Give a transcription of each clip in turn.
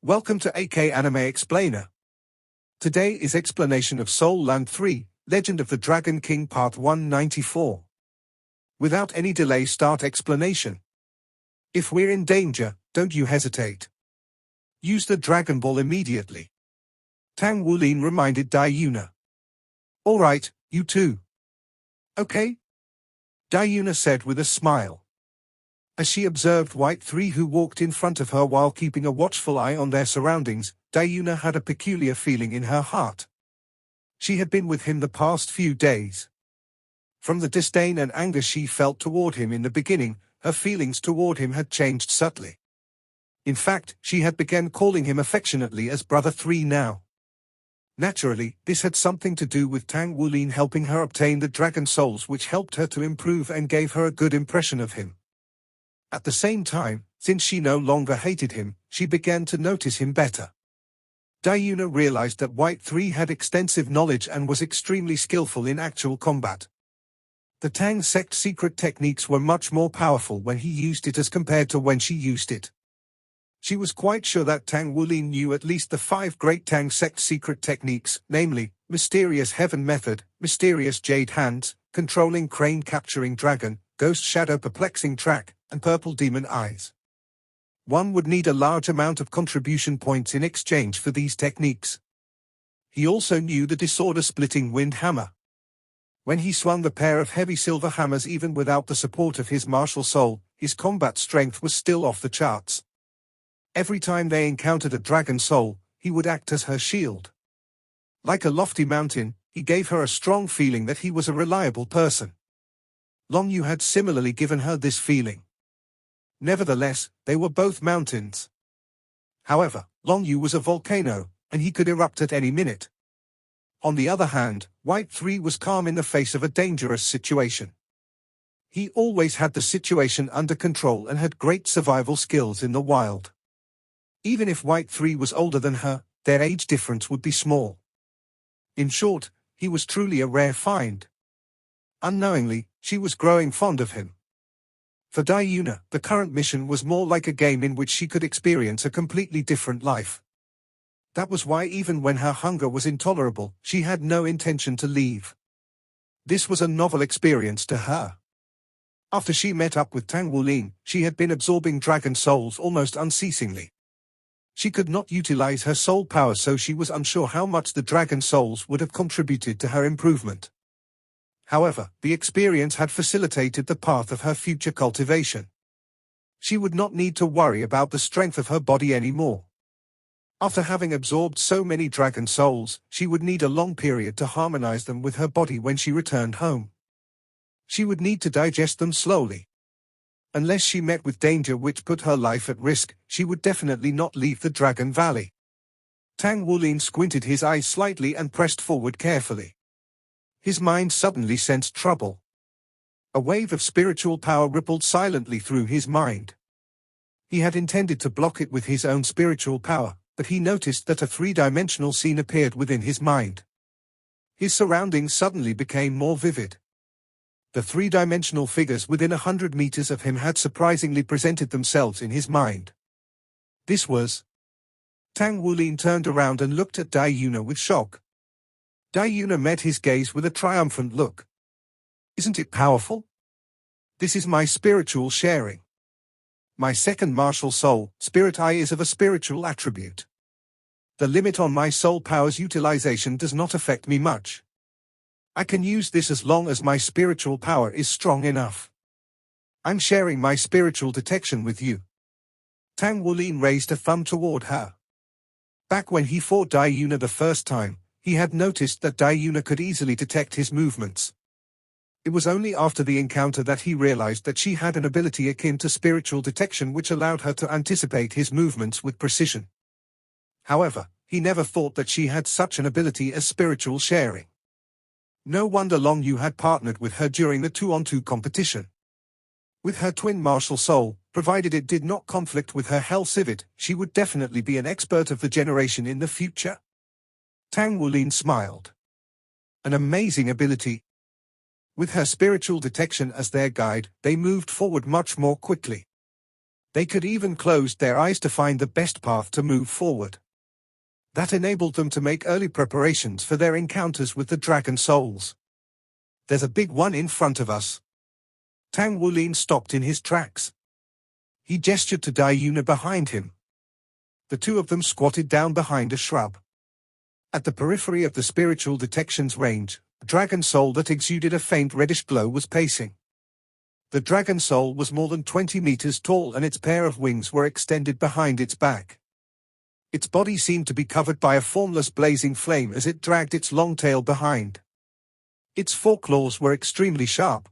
Welcome to AK Anime Explainer. Today is explanation of Soul Land 3, Legend of the Dragon King Part 194. Without any delay, start explanation. If we're in danger, don't you hesitate. Use the Dragon Ball immediately. Tang Wulin reminded Dai-Yuna. Alright, you too. Okay? Dai-Yuna said with a smile. As she observed White Three, who walked in front of her while keeping a watchful eye on their surroundings, Dai-Yuna had a peculiar feeling in her heart. She had been with him the past few days. From the disdain and anger she felt toward him in the beginning, her feelings toward him had changed subtly. In fact, she had begun calling him affectionately as Brother Three now. Naturally, this had something to do with Tang Wulin helping her obtain the dragon souls, which helped her to improve and gave her a good impression of him. At the same time, since she no longer hated him, she began to notice him better. Dai-Yuna realized that White Three had extensive knowledge and was extremely skillful in actual combat. The Tang sect secret techniques were much more powerful when he used it as compared to when she used it. She was quite sure that Tang Wulin knew at least the 5 great Tang sect secret techniques, namely, Mysterious Heaven Method, Mysterious Jade Hands, Controlling Crane Capturing Dragon, Ghost Shadow Perplexing Track, and Purple Demon Eyes. One would need a large amount of contribution points in exchange for these techniques. He also knew the Disorder-Splitting Wind Hammer. When he swung the pair of heavy silver hammers even without the support of his martial soul, his combat strength was still off the charts. Every time they encountered a dragon soul, he would act as her shield. Like a lofty mountain, he gave her a strong feeling that he was a reliable person. Long Yu had similarly given her this feeling. Nevertheless, they were both mountains. However, Long Yu was a volcano, and he could erupt at any minute. On the other hand, White Three was calm in the face of a dangerous situation. He always had the situation under control and had great survival skills in the wild. Even if White Three was older than her, their age difference would be small. In short, he was truly a rare find. Unknowingly, she was growing fond of him. For Dai-Yuna, the current mission was more like a game in which she could experience a completely different life. That was why even when her hunger was intolerable, she had no intention to leave. This was a novel experience to her. After she met up with Tang Wulin, she had been absorbing dragon souls almost unceasingly. She could not utilize her soul power, so she was unsure how much the dragon souls would have contributed to her improvement. However, the experience had facilitated the path of her future cultivation. She would not need to worry about the strength of her body anymore. After having absorbed so many dragon souls, she would need a long period to harmonize them with her body when she returned home. She would need to digest them slowly. Unless she met with danger which put her life at risk, she would definitely not leave the Dragon Valley. Tang Wulin squinted his eyes slightly and pressed forward carefully. His mind suddenly sensed trouble. A wave of spiritual power rippled silently through his mind. He had intended to block it with his own spiritual power, but he noticed that a 3-dimensional scene appeared within his mind. His surroundings suddenly became more vivid. The 3-dimensional figures within 100 meters of him had surprisingly presented themselves in his mind. This was... Tang Wulin turned around and looked at Dai-Yuna with shock. Dai-Yuna met his gaze with a triumphant look. Isn't it powerful? This is my spiritual sharing. My second martial soul, Spirit Eye, is of a spiritual attribute. The limit on my soul power's utilization does not affect me much. I can use this as long as my spiritual power is strong enough. I'm sharing my spiritual detection with you. Tang Wulin raised a thumb toward her. Back when he fought Dai-Yuna the first time, he had noticed that Dai-Yuna could easily detect his movements. It was only after the encounter that he realized that she had an ability akin to spiritual detection which allowed her to anticipate his movements with precision. However, he never thought that she had such an ability as spiritual sharing. No wonder Long Yu had partnered with her during the 2-on-2 competition. With her twin martial soul, provided it did not conflict with her Hell Civet, she would definitely be an expert of the generation in the future. Tang Wulin smiled. An amazing ability. With her spiritual detection as their guide, they moved forward much more quickly. They could even close their eyes to find the best path to move forward. That enabled them to make early preparations for their encounters with the dragon souls. "There's a big one in front of us." Tang Wulin stopped in his tracks. He gestured to Dai Yuna behind him. The two of them squatted down behind a shrub. At the periphery of the spiritual detection's range, a dragon soul that exuded a faint reddish glow was pacing. The dragon soul was more than 20 meters tall and its pair of wings were extended behind its back. Its body seemed to be covered by a formless blazing flame as it dragged its long tail behind. Its foreclaws were extremely sharp.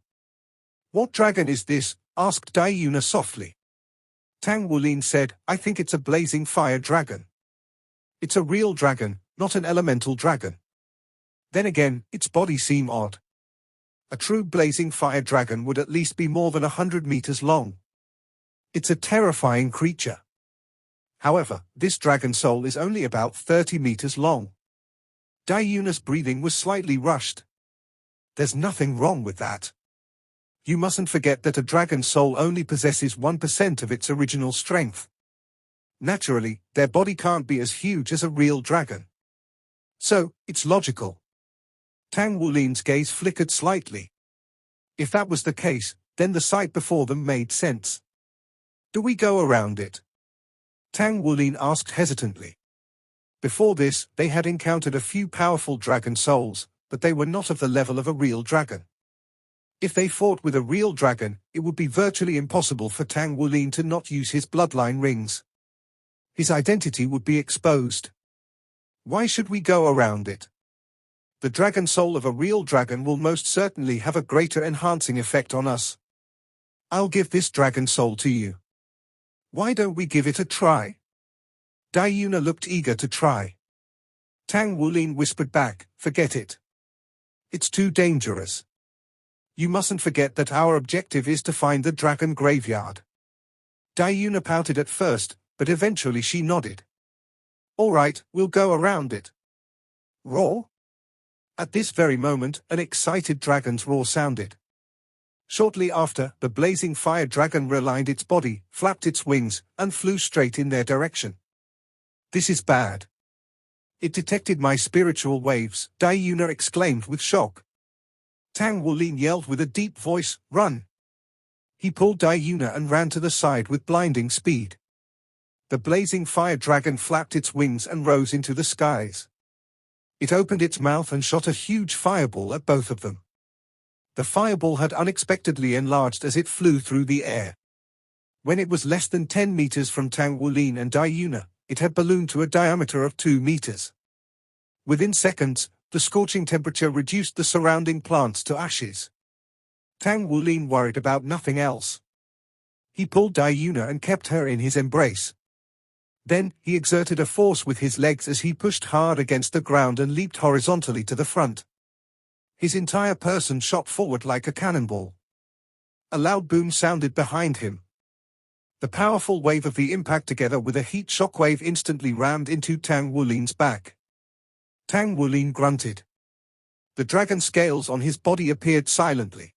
"What dragon is this?" asked Dai Yuna softly. Tang Wulin said, "I think it's a blazing fire dragon. It's a real dragon, not an elemental dragon. Then again, its body seems odd. A true blazing fire dragon would at least be more than 100 meters long. It's a terrifying creature. However, this dragon soul is only about 30 meters long." Dai Yuna's breathing was slightly rushed. "There's nothing wrong with that. You mustn't forget that a dragon soul only possesses 1% of its original strength. Naturally, their body can't be as huge as a real dragon. So, it's logical." Tang Wulin's gaze flickered slightly. If that was the case, then the sight before them made sense. "Do we go around it?" Tang Wulin asked hesitantly. Before this, they had encountered a few powerful dragon souls, but they were not of the level of a real dragon. If they fought with a real dragon, it would be virtually impossible for Tang Wulin to not use his bloodline rings. His identity would be exposed. "Why should we go around it? The dragon soul of a real dragon will most certainly have a greater enhancing effect on us. I'll give this dragon soul to you. Why don't we give it a try?" Dai Yuna looked eager to try. Tang Wulin whispered back, "Forget it. It's too dangerous. You mustn't forget that our objective is to find the dragon graveyard." Dai Yuna pouted at first, but eventually she nodded. "All right, we'll go around it." Roar! At this very moment, an excited dragon's roar sounded. Shortly after, the blazing fire dragon realigned its body, flapped its wings, and flew straight in their direction. "This is bad. It detected my spiritual waves," Dai Yuna exclaimed with shock. Tang Wulin yelled with a deep voice, "Run!" He pulled Dai Yuna and ran to the side with blinding speed. The blazing fire dragon flapped its wings and rose into the skies. It opened its mouth and shot a huge fireball at both of them. The fireball had unexpectedly enlarged as it flew through the air. When it was less than 10 meters from Tang Wulin and Dai Yuna, it had ballooned to a diameter of 2 meters. Within seconds, the scorching temperature reduced the surrounding plants to ashes. Tang Wulin worried about nothing else. He pulled Dai Yuna and kept her in his embrace. Then, he exerted a force with his legs as he pushed hard against the ground and leaped horizontally to the front. His entire person shot forward like a cannonball. A loud boom sounded behind him. The powerful wave of the impact together with a heat shockwave instantly rammed into Tang Wulin's back. Tang Wulin grunted. The dragon scales on his body appeared silently.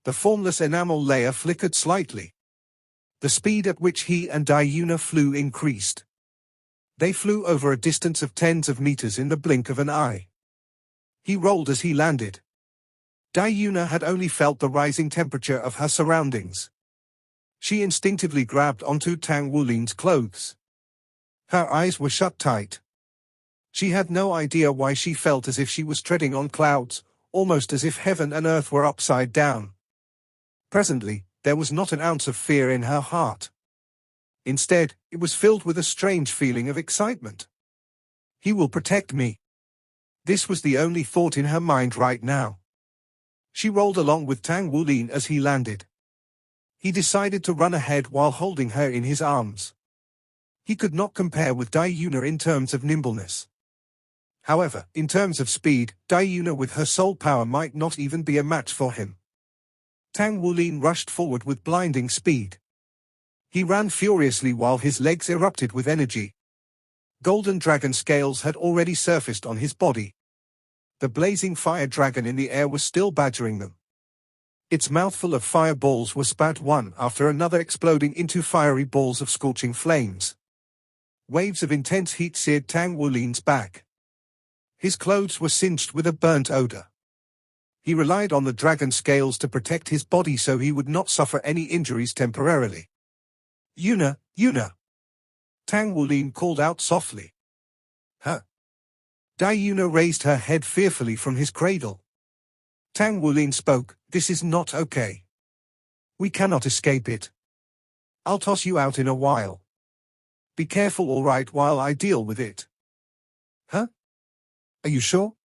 The formless enamel layer flickered slightly. The speed at which he and Dai Yuna flew increased. They flew over a distance of tens of meters in the blink of an eye. He rolled as he landed. Dai Yuna had only felt the rising temperature of her surroundings. She instinctively grabbed onto Tang Wulin's clothes. Her eyes were shut tight. She had no idea why she felt as if she was treading on clouds, almost as if heaven and earth were upside down. Presently, there was not an ounce of fear in her heart. Instead, it was filled with a strange feeling of excitement. He will protect me. This was the only thought in her mind right now. She rolled along with Tang Wulin as he landed. He decided to run ahead while holding her in his arms. He could not compare with Dai Yuna in terms of nimbleness. However, in terms of speed, Dai Yuna with her soul power might not even be a match for him. Tang Wulin rushed forward with blinding speed. He ran furiously while his legs erupted with energy. Golden dragon scales had already surfaced on his body. The blazing fire dragon in the air was still badgering them. Its mouthful of fireballs was spat one after another, exploding into fiery balls of scorching flames. Waves of intense heat seared Tang Wulin's back. His clothes were singed with a burnt odor. He relied on the dragon scales to protect his body so he would not suffer any injuries temporarily. Yuna, Yuna! Tang Wulin called out softly. Huh? Dai Yuna raised her head fearfully from his cradle. Tang Wulin spoke, "This is not okay. We cannot escape it. I'll toss you out in a while. Be careful, all right, while I deal with it." Huh? Are you sure?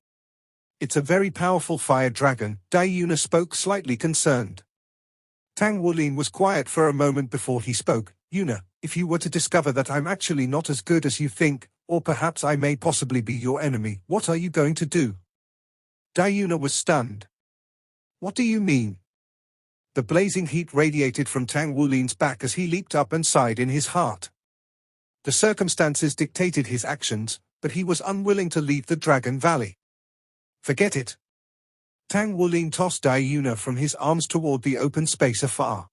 It's a very powerful fire dragon, Dai Yuna spoke, slightly concerned. Tang Wulin was quiet for a moment before he spoke. Yuna, if you were to discover that I'm actually not as good as you think, or perhaps I may possibly be your enemy, what are you going to do? Dai Yuna was stunned. What do you mean? The blazing heat radiated from Tang Wulin's back as he leaped up and sighed in his heart. The circumstances dictated his actions, but he was unwilling to leave the Dragon Valley. Forget it. Tang Wulin tossed Dai Yuna from his arms toward the open space afar.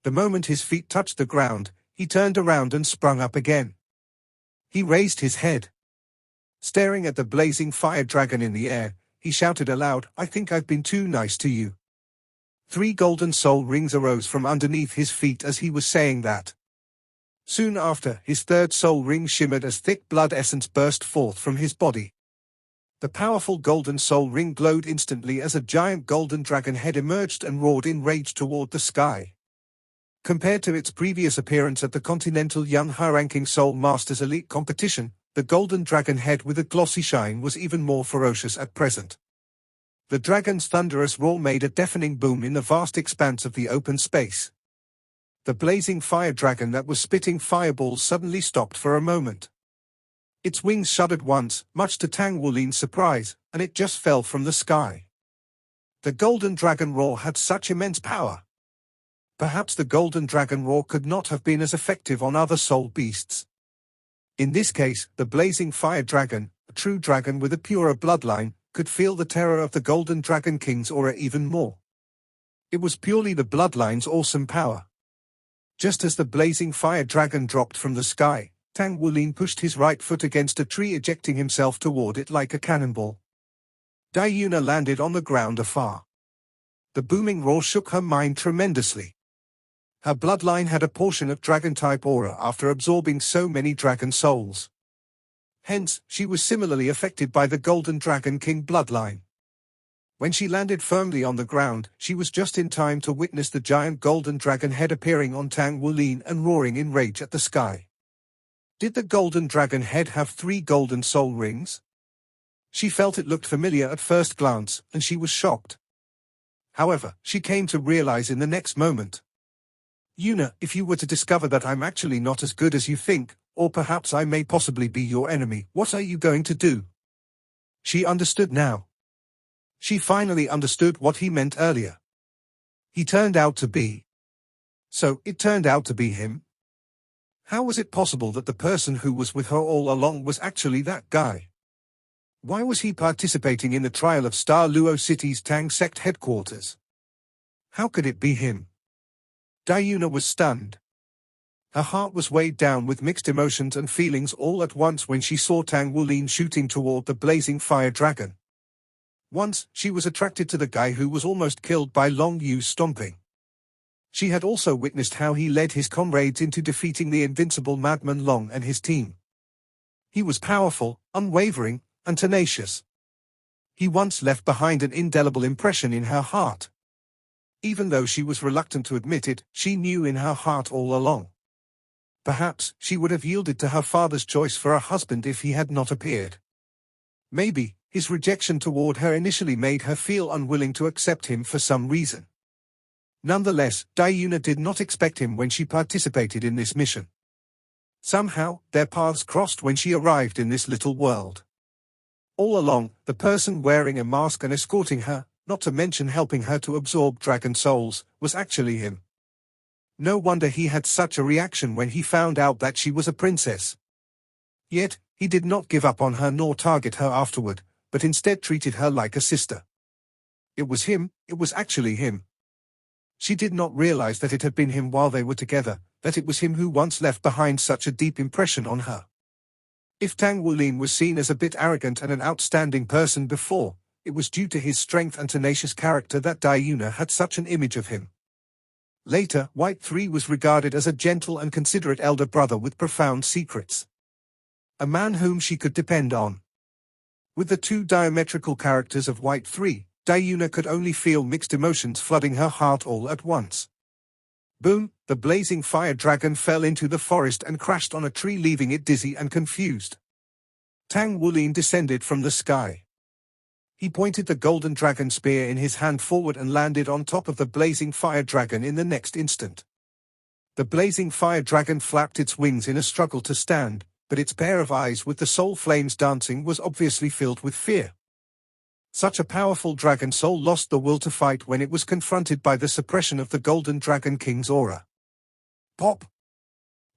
The moment his feet touched the ground, he turned around and sprung up again. He raised his head. Staring at the blazing fire dragon in the air, he shouted aloud, "I think I've been too nice to you." 3 golden soul rings arose from underneath his feet as he was saying that. Soon after, his 3rd soul ring shimmered as thick blood essence burst forth from his body. The powerful golden soul ring glowed instantly as a giant golden dragon head emerged and roared in rage toward the sky. Compared to its previous appearance at the Continental Young High-Ranking Soul Masters Elite competition, the golden dragon head with a glossy shine was even more ferocious at present. The dragon's thunderous roar made a deafening boom in the vast expanse of the open space. The blazing fire dragon that was spitting fireballs suddenly stopped for a moment. Its wings shuddered once, much to Tang Wulin's surprise, and it just fell from the sky. The golden dragon roar had such immense power. Perhaps the golden dragon roar could not have been as effective on other soul beasts. In this case, the blazing fire dragon, a true dragon with a purer bloodline, could feel the terror of the golden dragon king's aura even more. It was purely the bloodline's awesome power. Just as the blazing fire dragon dropped from the sky, Tang Wulin pushed his right foot against a tree, ejecting himself toward it like a cannonball. Dai Yuna landed on the ground afar. The booming roar shook her mind tremendously. Her bloodline had a portion of dragon-type aura after absorbing so many dragon souls. Hence, she was similarly affected by the Golden Dragon King bloodline. When she landed firmly on the ground, she was just in time to witness the giant golden dragon head appearing on Tang Wulin and roaring in rage at the sky. Did the golden dragon head have 3 golden soul rings? She felt it looked familiar at first glance, and she was shocked. However, she came to realize in the next moment. Yuna, if you were to discover that I'm actually not as good as you think, or perhaps I may possibly be your enemy, what are you going to do? She understood now. She finally understood what he meant earlier. He turned out to be. So, it turned out to be him? How was it possible that the person who was with her all along was actually that guy? Why was he participating in the trial of Star Luo City's Tang sect headquarters? How could it be him? Dai Yuna was stunned. Her heart was weighed down with mixed emotions and feelings all at once when she saw Tang Wulin shooting toward the blazing fire dragon. Once, she was attracted to the guy who was almost killed by Long Yu's stomping. She had also witnessed how he led his comrades into defeating the invincible madman Long and his team. He was powerful, unwavering, and tenacious. He once left behind an indelible impression in her heart. Even though she was reluctant to admit it, she knew in her heart all along. Perhaps she would have yielded to her father's choice for a husband if he had not appeared. Maybe, his rejection toward her initially made her feel unwilling to accept him for some reason. Nonetheless, Dai Yuna did not expect him when she participated in this mission. Somehow, their paths crossed when she arrived in this little world. All along, the person wearing a mask and escorting her, not to mention helping her to absorb dragon souls, was actually him. No wonder he had such a reaction when he found out that she was a princess. Yet, he did not give up on her nor target her afterward, but instead treated her like a sister. It was him, it was actually him. She did not realize that it had been him while they were together, that it was him who once left behind such a deep impression on her. If Tang Wulin was seen as a bit arrogant and an outstanding person before, it was due to his strength and tenacious character that Diuna had such an image of him. Later, White 3 was regarded as a gentle and considerate elder brother with profound secrets. A man whom she could depend on. With the two diametrical characters of White 3, Diuna could only feel mixed emotions flooding her heart all at once. Boom! The blazing fire dragon fell into the forest and crashed on a tree, leaving it dizzy and confused. Tang Wulin descended from the sky. He pointed the golden dragon spear in his hand forward and landed on top of the blazing fire dragon in the next instant. The blazing fire dragon flapped its wings in a struggle to stand, but its pair of eyes with the soul flames dancing was obviously filled with fear. Such a powerful dragon soul lost the will to fight when it was confronted by the suppression of the golden dragon king's aura. Pop!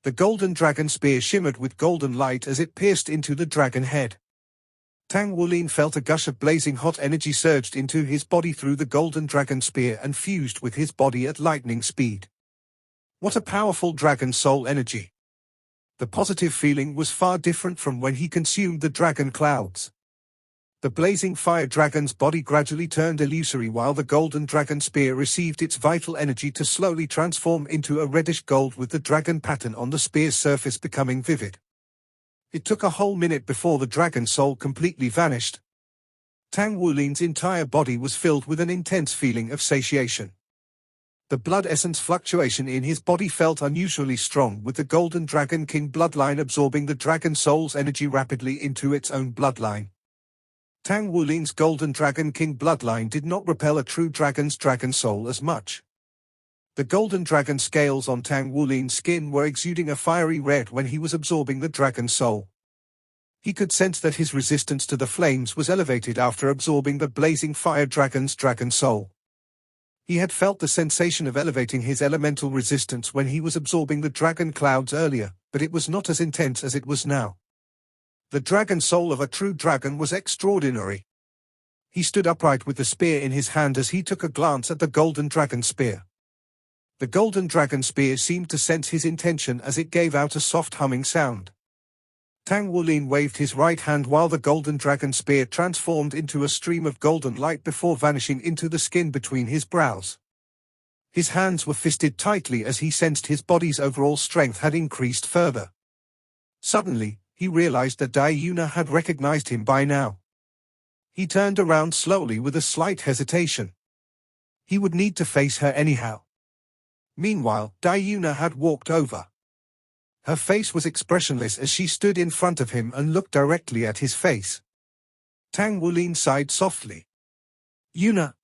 The golden dragon spear shimmered with golden light as it pierced into the dragon head. Tang Wulin felt a gush of blazing hot energy surged into his body through the golden dragon spear and fused with his body at lightning speed. What a powerful dragon soul energy! The positive feeling was far different from when he consumed the dragon clouds. The blazing fire dragon's body gradually turned illusory while the golden dragon spear received its vital energy to slowly transform into a reddish gold, with the dragon pattern on the spear's surface becoming vivid. It took a whole minute before the dragon soul completely vanished. Tang Wulin's entire body was filled with an intense feeling of satiation. The blood essence fluctuation in his body felt unusually strong, with the golden dragon king bloodline absorbing the dragon soul's energy rapidly into its own bloodline. Tang Wulin's golden dragon king bloodline did not repel a true dragon's dragon soul as much. The golden dragon scales on Tang Wulin's skin were exuding a fiery red when he was absorbing the dragon soul. He could sense that his resistance to the flames was elevated after absorbing the blazing fire dragon's dragon soul. He had felt the sensation of elevating his elemental resistance when he was absorbing the dragon clouds earlier, but it was not as intense as it was now. The dragon soul of a true dragon was extraordinary. He stood upright with the spear in his hand as he took a glance at the golden dragon spear. The golden dragon spear seemed to sense his intention as it gave out a soft humming sound. Tang Wulin waved his right hand while the golden dragon spear transformed into a stream of golden light before vanishing into the skin between his brows. His hands were fisted tightly as he sensed his body's overall strength had increased further. Suddenly, he realized that Diuna had recognized him by now. He turned around slowly with a slight hesitation. He would need to face her anyhow. Meanwhile, Diuna had walked over. Her face was expressionless as she stood in front of him and looked directly at his face. Tang Wulin sighed softly. "Yuna,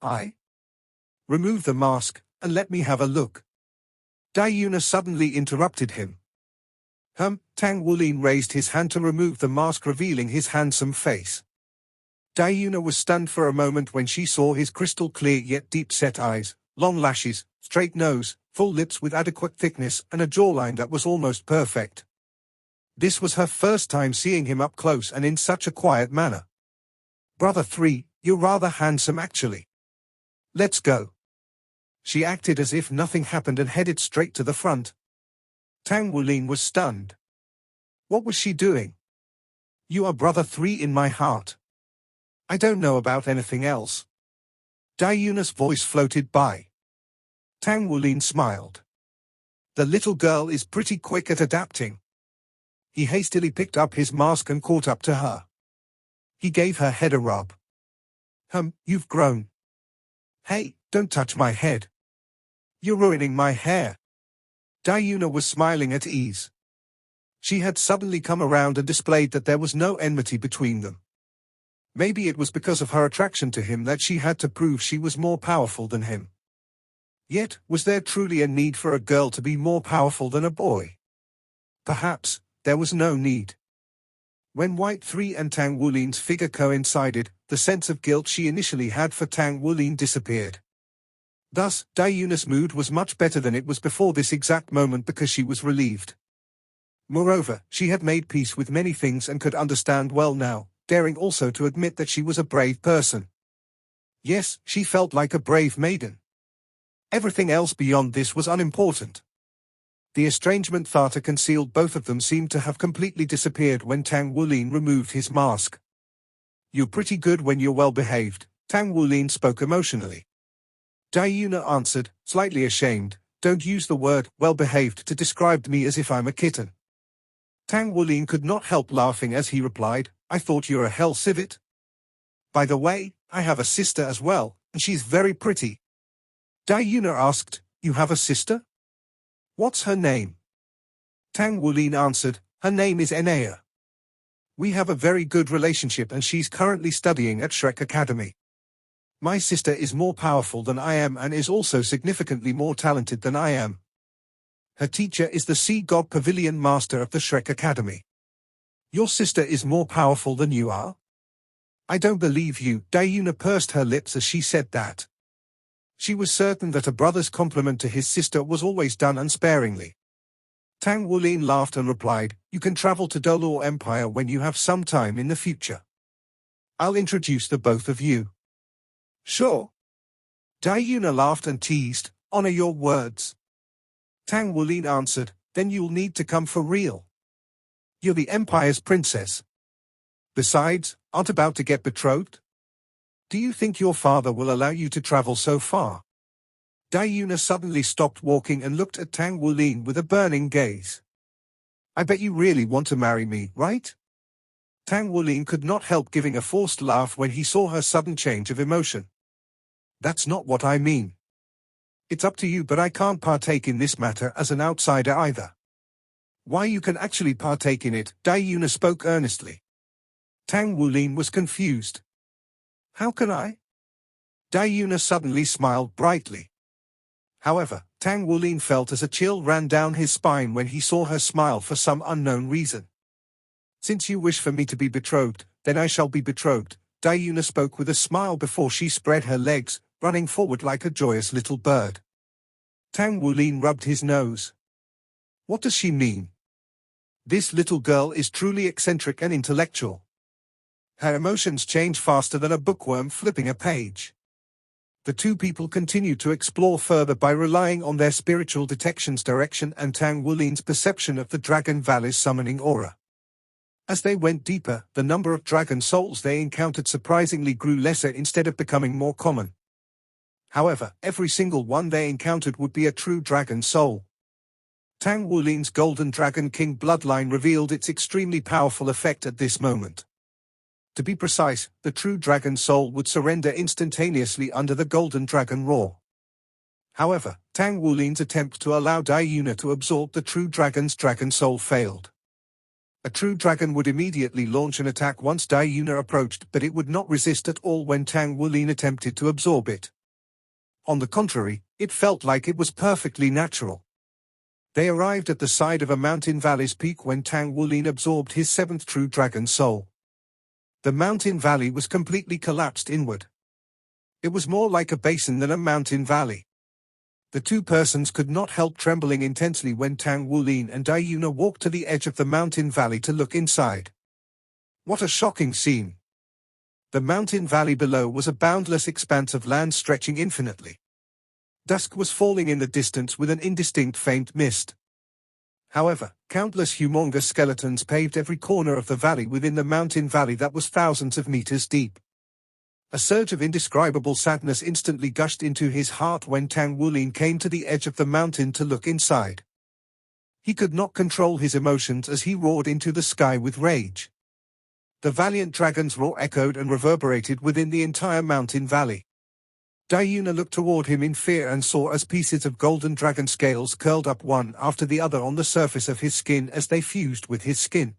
remove the mask, and let me have a look." Diuna suddenly interrupted him. Tang Wulin raised his hand to remove the mask, revealing his handsome face. Diuna was stunned for a moment when she saw his crystal clear yet deep-set eyes, long lashes, straight nose, full lips with adequate thickness, and a jawline that was almost perfect. This was her first time seeing him up close and in such a quiet manner. "Brother 3, you're rather handsome actually. Let's go." She acted as if nothing happened and headed straight to the front. Tang Wulin was stunned. What was she doing? "You are brother 3 in my heart. I don't know about anything else." Diuna's voice floated by. Tang Wulin smiled. The little girl is pretty quick at adapting. He hastily picked up his mask and caught up to her. He gave her head a rub. You've grown." "Hey, don't touch my head. You're ruining my hair." Diuna was smiling at ease. She had suddenly come around and displayed that there was no enmity between them. Maybe it was because of her attraction to him that she had to prove she was more powerful than him. Yet, was there truly a need for a girl to be more powerful than a boy? Perhaps there was no need. When White 3 and Tang Wulin's figure coincided, the sense of guilt she initially had for Tang Wulin disappeared. Thus, Diuna's mood was much better than it was before this exact moment because she was relieved. Moreover, she had made peace with many things and could understand well now, daring also to admit that she was a brave person. Yes, she felt like a brave maiden. Everything else beyond this was unimportant. The estrangement that concealed both of them seemed to have completely disappeared when Tang Wulin removed his mask. "You're pretty good when you're well behaved," Tang Wulin spoke emotionally. Dai Yuna answered, slightly ashamed, "Don't use the word well behaved to describe me as if I'm a kitten." Tang Wulin could not help laughing as he replied, "I thought you're a hell civet. By the way, I have a sister as well, and she's very pretty." Dai Yuna asked, "You have a sister? What's her name?" Tang Wulin answered, "Her name is Enea. We have a very good relationship and she's currently studying at Shrek Academy. My sister is more powerful than I am and is also significantly more talented than I am. Her teacher is the Sea God Pavilion Master of the Shrek Academy. Your sister is more powerful than you are? I don't believe you." Dai Yuna pursed her lips as she said that. She was certain that a brother's compliment to his sister was always done unsparingly. Tang Wulin laughed and replied, "You can travel to Dolor Empire when you have some time in the future. I'll introduce the both of you." "Sure." Dai Yuna laughed and teased, "Honor your words." Tang Wulin answered, "Then you'll need to come for real. You're the Empire's princess. Besides, aren't about to get betrothed? Do you think your father will allow you to travel so far?" Dai Yuna suddenly stopped walking and looked at Tang Wulin with a burning gaze. "I bet you really want to marry me, right?" Tang Wulin could not help giving a forced laugh when he saw her sudden change of emotion. "That's not what I mean. It's up to you, but I can't partake in this matter as an outsider either." "Why, you can actually partake in it," Dai Yuna spoke earnestly. Tang Wulin was confused. "How can I?" Dai Yuna suddenly smiled brightly. However, Tang Wulin felt as a chill ran down his spine when he saw her smile for some unknown reason. "Since you wish for me to be betrothed, then I shall be betrothed," Dai Yuna spoke with a smile before she spread her legs, running forward like a joyous little bird. Tang Wulin rubbed his nose. What does she mean? This little girl is truly eccentric and intellectual. Her emotions change faster than a bookworm flipping a page. The two people continued to explore further by relying on their spiritual detection's direction and Tang Wulin's perception of the Dragon Valley's summoning aura. As they went deeper, the number of dragon souls they encountered surprisingly grew lesser instead of becoming more common. However, every single one they encountered would be a true dragon soul. Tang Wulin's Golden Dragon King bloodline revealed its extremely powerful effect at this moment. To be precise, the true dragon soul would surrender instantaneously under the Golden Dragon Roar. However, Tang Wulin's attempt to allow Dai Yuna to absorb the true dragon's dragon soul failed. A true dragon would immediately launch an attack once Dai Yuna approached, but it would not resist at all when Tang Wulin attempted to absorb it. On the contrary, it felt like it was perfectly natural. They arrived at the side of a mountain valley's peak when Tang Wulin absorbed his seventh true dragon soul. The mountain valley was completely collapsed inward. It was more like a basin than a mountain valley. The two persons could not help trembling intensely when Tang Wulin and Dai Yuna walked to the edge of the mountain valley to look inside. What a shocking scene! The mountain valley below was a boundless expanse of land stretching infinitely. Dusk was falling in the distance with an indistinct faint mist. However, countless humongous skeletons paved every corner of the valley within the mountain valley that was thousands of meters deep. A surge of indescribable sadness instantly gushed into his heart when Tang Wulin came to the edge of the mountain to look inside. He could not control his emotions as he roared into the sky with rage. The valiant dragon's roar echoed and reverberated within the entire mountain valley. Dai Yuna looked toward him in fear and saw as pieces of golden dragon scales curled up one after the other on the surface of his skin as they fused with his skin.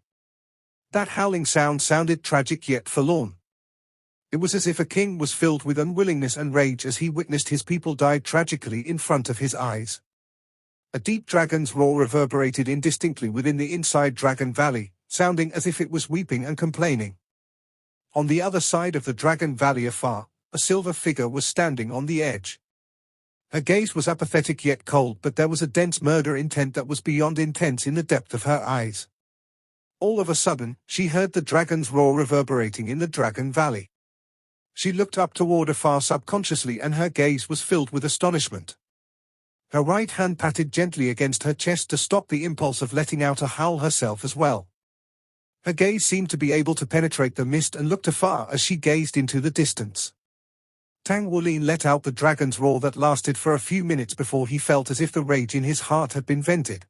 That howling sound sounded tragic yet forlorn. It was as if a king was filled with unwillingness and rage as he witnessed his people die tragically in front of his eyes. A deep dragon's roar reverberated indistinctly within the inside Dragon Valley, sounding as if it was weeping and complaining. On the other side of the Dragon Valley afar, a silver figure was standing on the edge. Her gaze was apathetic yet cold, but there was a dense murder intent that was beyond intense in the depth of her eyes. All of a sudden, she heard the dragon's roar reverberating in the Dragon Valley. She looked up toward afar subconsciously and her gaze was filled with astonishment. Her right hand patted gently against her chest to stop the impulse of letting out a howl herself as well. Her gaze seemed to be able to penetrate the mist and looked afar as she gazed into the distance. Tang Wulin let out the dragon's roar that lasted for a few minutes before he felt as if the rage in his heart had been vented.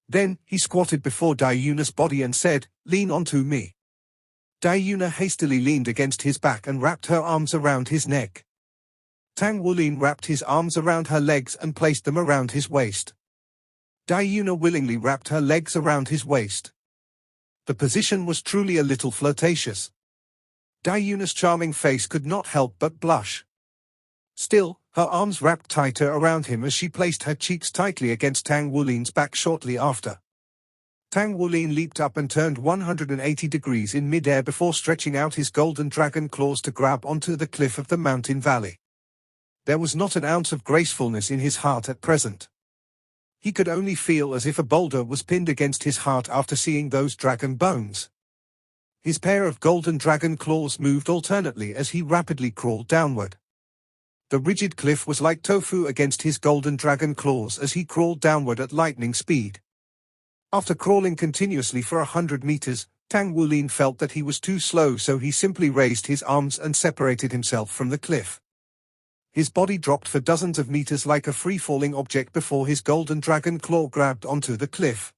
Then, he squatted before Diuna's body and said, "Lean onto me." Diuna hastily leaned against his back and wrapped her arms around his neck. Tang Wulin wrapped his arms around her legs and placed them around his waist. Diuna willingly wrapped her legs around his waist. The position was truly a little flirtatious. Diuna's charming face could not help but blush. Still, her arms wrapped tighter around him as she placed her cheeks tightly against Tang Wulin's back shortly after. Tang Wulin leaped up and turned 180 degrees in mid-air before stretching out his golden dragon claws to grab onto the cliff of the mountain valley. There was not an ounce of gracefulness in his heart at present. He could only feel as if a boulder was pinned against his heart after seeing those dragon bones. His pair of golden dragon claws moved alternately as he rapidly crawled downward. The rigid cliff was like tofu against his golden dragon claws as he crawled downward at lightning speed. After crawling continuously for 100 meters, Tang Wulin felt that he was too slow, so he simply raised his arms and separated himself from the cliff. His body dropped for dozens of meters like a free-falling object before his golden dragon claw grabbed onto the cliff.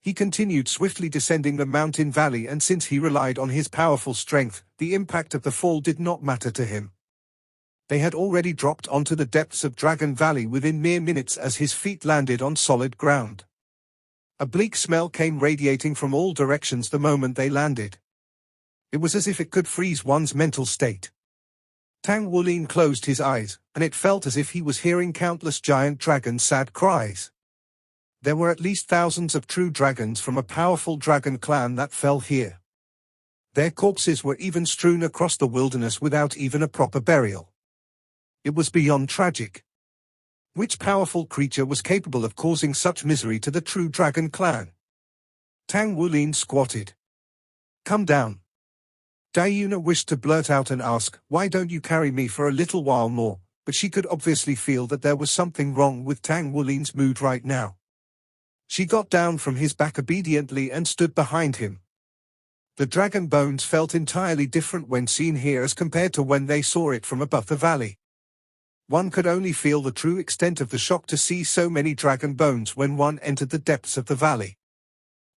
He continued swiftly descending the mountain valley, and since he relied on his powerful strength, the impact of the fall did not matter to him. They had already dropped onto the depths of Dragon Valley within mere minutes as his feet landed on solid ground. A bleak smell came radiating from all directions the moment they landed. It was as if it could freeze one's mental state. Tang Wulin closed his eyes, and it felt as if he was hearing countless giant dragons' sad cries. There were at least thousands of true dragons from a powerful dragon clan that fell here. Their corpses were even strewn across the wilderness without even a proper burial. It was beyond tragic. Which powerful creature was capable of causing such misery to the true dragon clan? Tang Wulin squatted. "Come down." Diuna wished to blurt out and ask, "Why don't you carry me for a little while more?" But she could obviously feel that there was something wrong with Tang Wulin's mood right now. She got down from his back obediently and stood behind him. The dragon bones felt entirely different when seen here as compared to when they saw it from above the valley. One could only feel the true extent of the shock to see so many dragon bones when one entered the depths of the valley.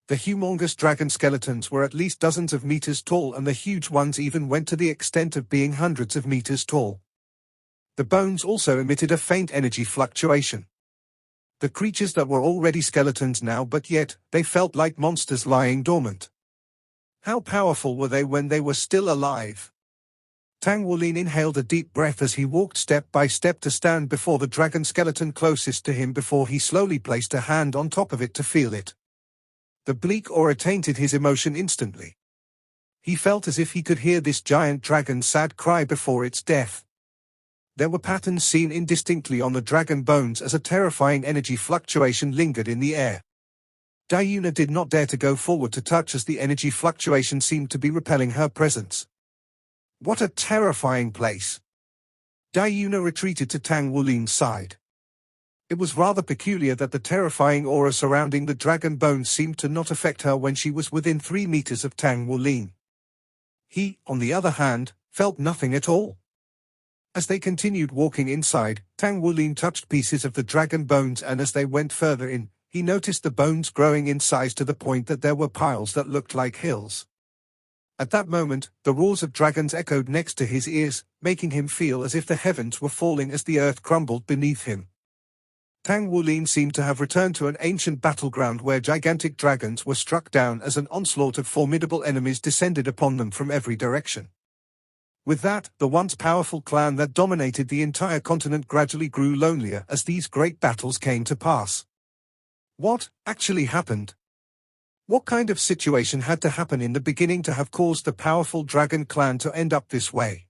The humongous dragon skeletons were at least dozens of meters tall, and the huge ones even went to the extent of being hundreds of meters tall. The bones also emitted a faint energy fluctuation. The creatures that were already skeletons now, but yet, they felt like monsters lying dormant. How powerful were they when they were still alive? Tang Wulin inhaled a deep breath as he walked step by step to stand before the dragon skeleton closest to him before he slowly placed a hand on top of it to feel it. The bleak aura tainted his emotion instantly. He felt as if he could hear this giant dragon's sad cry before its death. There were patterns seen indistinctly on the dragon bones as a terrifying energy fluctuation lingered in the air. Diuna did not dare to go forward to touch as the energy fluctuation seemed to be repelling her presence. What a terrifying place! Diuna retreated to Tang Wulin's side. It was rather peculiar that the terrifying aura surrounding the dragon bones seemed to not affect her when she was within 3 meters of Tang Wulin. He, on the other hand, felt nothing at all. As they continued walking inside, Tang Wulin touched pieces of the dragon bones, and as they went further in, he noticed the bones growing in size to the point that there were piles that looked like hills. At that moment, the roars of dragons echoed next to his ears, making him feel as if the heavens were falling as the earth crumbled beneath him. Tang Wulin seemed to have returned to an ancient battleground where gigantic dragons were struck down as an onslaught of formidable enemies descended upon them from every direction. With that, the once powerful clan that dominated the entire continent gradually grew lonelier as these great battles came to pass. What actually happened? What kind of situation had to happen in the beginning to have caused the powerful dragon clan to end up this way?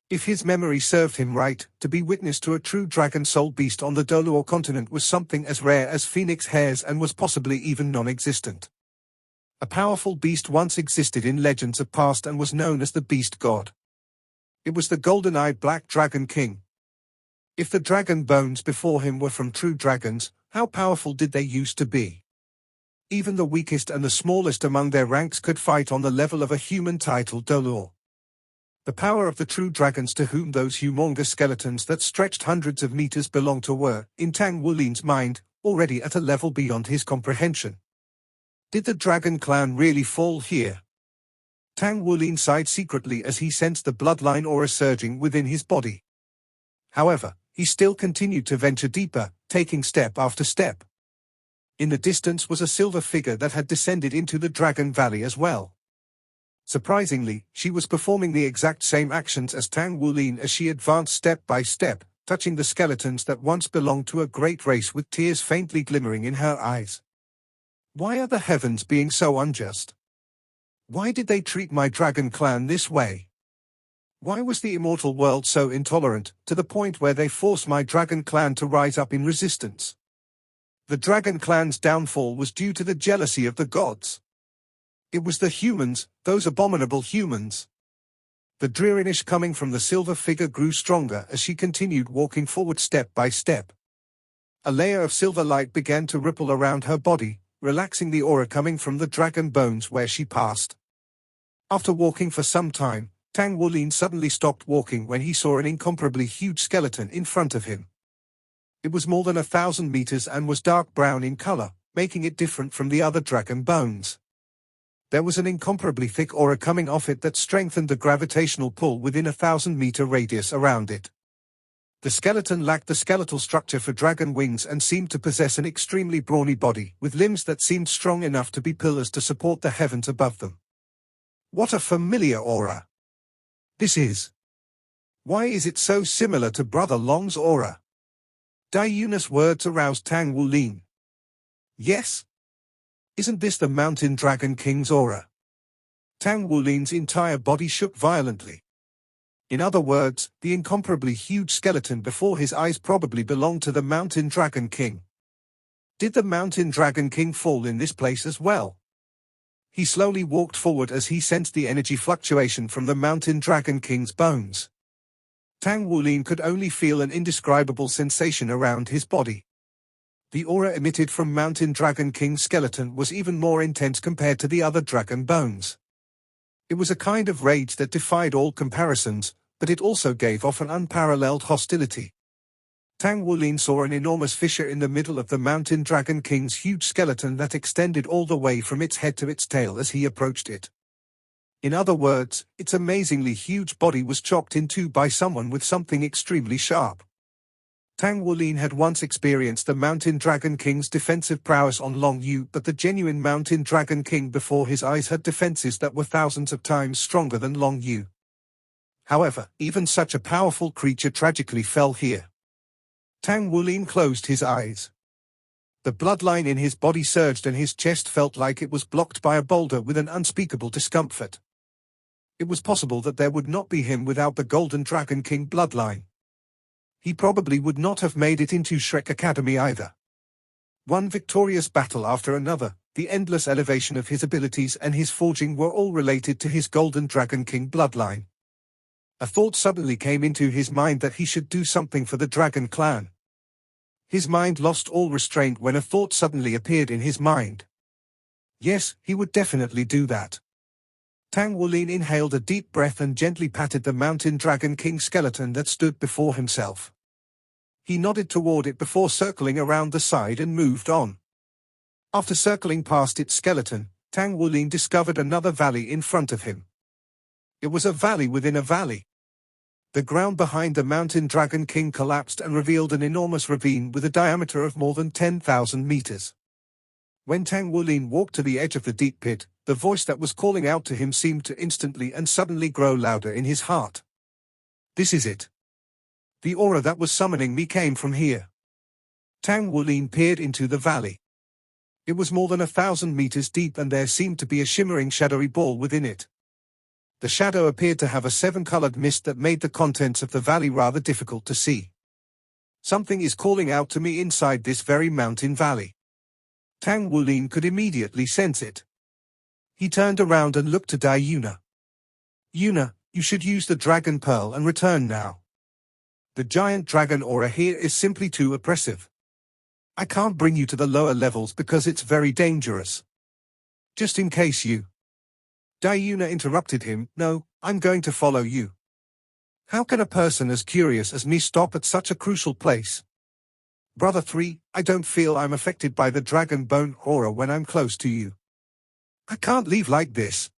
If his memory served him right, to be witness to a true dragon soul beast on the Doluo continent was something as rare as phoenix hairs and was possibly even non-existent. A powerful beast once existed in legends of past and was known as the Beast God. It was the golden-eyed Black Dragon King. If the dragon bones before him were from true dragons, how powerful did they used to be? Even the weakest and the smallest among their ranks could fight on the level of a human titled Dolor. The power of the true dragons to whom those humongous skeletons that stretched hundreds of meters belonged to were, in Tang Wulin's mind, already at a level beyond his comprehension. Did the dragon clan really fall here? Tang Wulin sighed secretly as he sensed the bloodline aura surging within his body. However, he still continued to venture deeper, taking step after step. In the distance was a silver figure that had descended into the Dragon Valley as well. Surprisingly, she was performing the exact same actions as Tang Wulin as she advanced step by step, touching the skeletons that once belonged to a great race with tears faintly glimmering in her eyes. Why are the heavens being so unjust? Why did they treat my dragon clan this way? Why was the immortal world so intolerant, to the point where they forced my dragon clan to rise up in resistance? The dragon clan's downfall was due to the jealousy of the gods. It was the humans, those abominable humans. The dreariness coming from the silver figure grew stronger as she continued walking forward step by step. A layer of silver light began to ripple around her body, relaxing the aura coming from the dragon bones where she passed. After walking for some time, Tang Wulin suddenly stopped walking when he saw an incomparably huge skeleton in front of him. It was more than 1,000 meters and was dark brown in color, making it different from the other dragon bones. There was an incomparably thick aura coming off it that strengthened the gravitational pull within 1,000-meter radius around it. The skeleton lacked the skeletal structure for dragon wings and seemed to possess an extremely brawny body, with limbs that seemed strong enough to be pillars to support the heavens above them. What a familiar aura! This is. Why is it so similar to Brother Long's aura? Dai Yuna's words aroused Tang Wulin. Yes? Isn't this the Mountain Dragon King's aura? Tang Wulin's entire body shook violently. In other words, the incomparably huge skeleton before his eyes probably belonged to the Mountain Dragon King. Did the Mountain Dragon King fall in this place as well? He slowly walked forward as he sensed the energy fluctuation from the Mountain Dragon King's bones. Tang Wulin could only feel an indescribable sensation around his body. The aura emitted from Mountain Dragon King's skeleton was even more intense compared to the other dragon bones. It was a kind of rage that defied all comparisons, but it also gave off an unparalleled hostility. Tang Wulin saw an enormous fissure in the middle of the Mountain Dragon King's huge skeleton that extended all the way from its head to its tail as he approached it. In other words, its amazingly huge body was chopped in two by someone with something extremely sharp. Tang Wulin had once experienced the Mountain Dragon King's defensive prowess on Long Yu, but the genuine Mountain Dragon King before his eyes had defenses that were thousands of times stronger than Long Yu. However, even such a powerful creature tragically fell here. Tang Wulin closed his eyes. The bloodline in his body surged and his chest felt like it was blocked by a boulder with an unspeakable discomfort. It was possible that there would not be him without the Golden Dragon King bloodline. He probably would not have made it into Shrek Academy either. One victorious battle after another, the endless elevation of his abilities and his forging were all related to his Golden Dragon King bloodline. A thought suddenly came into his mind that he should do something for the Dragon Clan. His mind lost all restraint when a thought suddenly appeared in his mind. Yes, he would definitely do that. Tang Wulin inhaled a deep breath and gently patted the Mountain Dragon King skeleton that stood before himself. He nodded toward it before circling around the side and moved on. After circling past its skeleton, Tang Wulin discovered another valley in front of him. It was a valley within a valley. The ground behind the Mountain Dragon King collapsed and revealed an enormous ravine with a diameter of more than 10,000 meters. When Tang Wulin walked to the edge of the deep pit, the voice that was calling out to him seemed to instantly and suddenly grow louder in his heart. This is it. The aura that was summoning me came from here. Tang Wulin peered into the valley. It was more than 1,000 meters deep and there seemed to be a shimmering shadowy ball within it. The shadow appeared to have a seven-colored mist that made the contents of the valley rather difficult to see. Something is calling out to me inside this very mountain valley. Tang Wulin could immediately sense it. He turned around and looked to Dai Yuna. Yuna, you should use the Dragon Pearl and return now. The giant dragon aura here is simply too oppressive. I can't bring you to the lower levels because it's very dangerous. Just in case you... Diuna interrupted him. No, I'm going to follow you. How can a person as curious as me stop at such a crucial place? Brother 3, I don't feel I'm affected by the dragon bone aura when I'm close to you. I can't leave like this.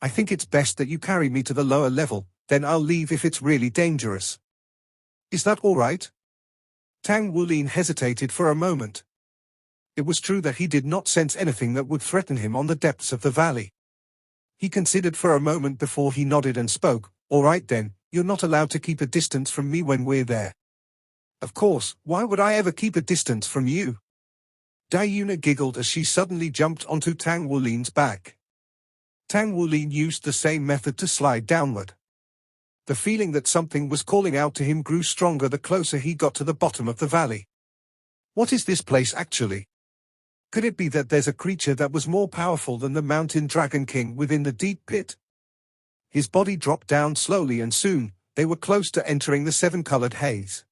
I think it's best that you carry me to the lower level, then I'll leave if it's really dangerous. Is that all right? Tang Wulin hesitated for a moment. It was true that he did not sense anything that would threaten him on the depths of the valley. He considered for a moment before he nodded and spoke. All right then, you're not allowed to keep a distance from me when we're there. Of course, why would I ever keep a distance from you? Diuna giggled as she suddenly jumped onto Tang Wulin's back. Tang Wulin used the same method to slide downward. The feeling that something was calling out to him grew stronger the closer he got to the bottom of the valley. What is this place actually? Could it be that there's a creature that was more powerful than the Mountain Dragon King within the deep pit? His body dropped down slowly and soon, they were close to entering the seven-colored haze.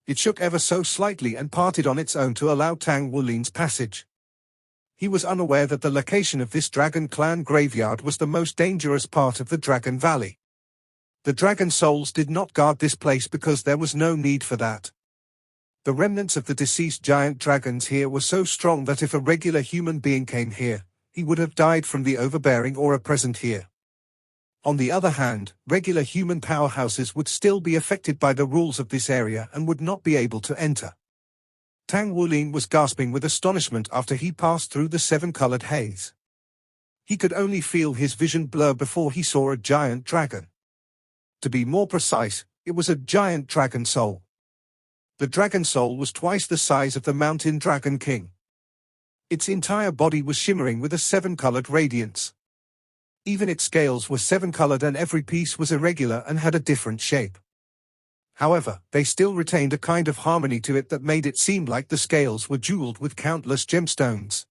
It shook ever so slightly and parted on its own to allow Tang Wulin's passage. He was unaware that the location of this Dragon Clan graveyard was the most dangerous part of the Dragon Valley. The Dragon Souls did not guard this place because there was no need for that. The remnants of the deceased giant dragons here were so strong that if a regular human being came here, he would have died from the overbearing aura present here. On the other hand, regular human powerhouses would still be affected by the rules of this area and would not be able to enter. Tang Wulin was gasping with astonishment after he passed through the seven-colored haze. He could only feel his vision blur before he saw a giant dragon. To be more precise, it was a giant dragon soul. The dragon soul was twice the size of the Mountain Dragon King. Its entire body was shimmering with a seven-colored radiance. Even its scales were seven-colored and every piece was irregular and had a different shape. However, they still retained a kind of harmony to it that made it seem like the scales were jeweled with countless gemstones.